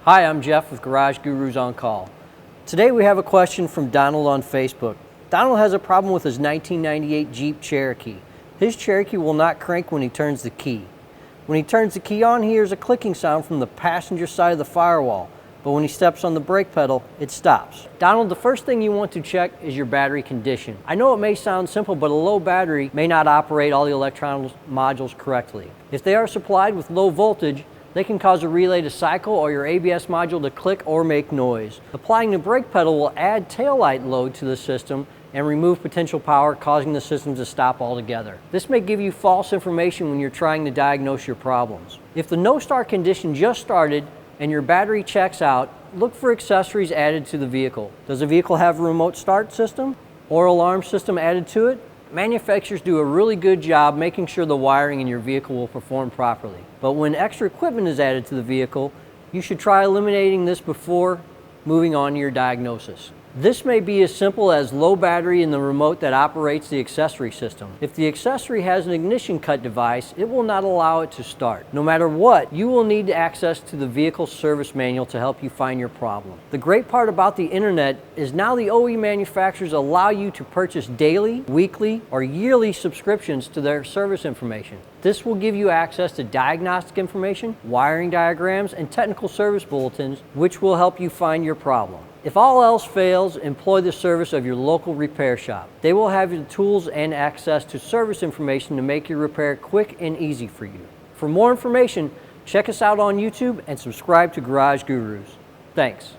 Hi, I'm Jeff with Garage Gurus on Call. Today we have a question from Donald on Facebook. Donald has a problem with his 1998 Jeep Cherokee. His Cherokee will not crank when he turns the key. When he turns the key on, he hears a clicking sound from the passenger side of the firewall, but when he steps on the brake pedal, it stops. Donald, the first thing you want to check is your battery condition. I know it may sound simple, but a low battery may not operate all the electronic modules correctly. If they are supplied with low voltage, they can cause a relay to cycle or your ABS module to click or make noise. Applying the brake pedal will add taillight load to the system and remove potential power, causing the system to stop altogether. This may give you false information when you're trying to diagnose your problems. If the no start condition just started and your battery checks out, look for accessories added to the vehicle. Does the vehicle have a remote start system or alarm system added to it? Manufacturers do a really good job making sure the wiring in your vehicle will perform properly. But when extra equipment is added to the vehicle, you should try eliminating this before moving on to your diagnosis. This may be as simple as low battery in the remote that operates the accessory system. If the accessory has an ignition cut device, it will not allow it to start. No matter what, you will need access to the vehicle service manual to help you find your problem. The great part about the internet is now the OE manufacturers allow you to purchase daily, weekly, or yearly subscriptions to their service information. This will give you access to diagnostic information, wiring diagrams, and technical service bulletins, which will help you find your problem. If all else fails, employ the service of your local repair shop. They will have the tools and access to service information to make your repair quick and easy for you. For more information, check us out on YouTube and subscribe to Garage Gurus. Thanks.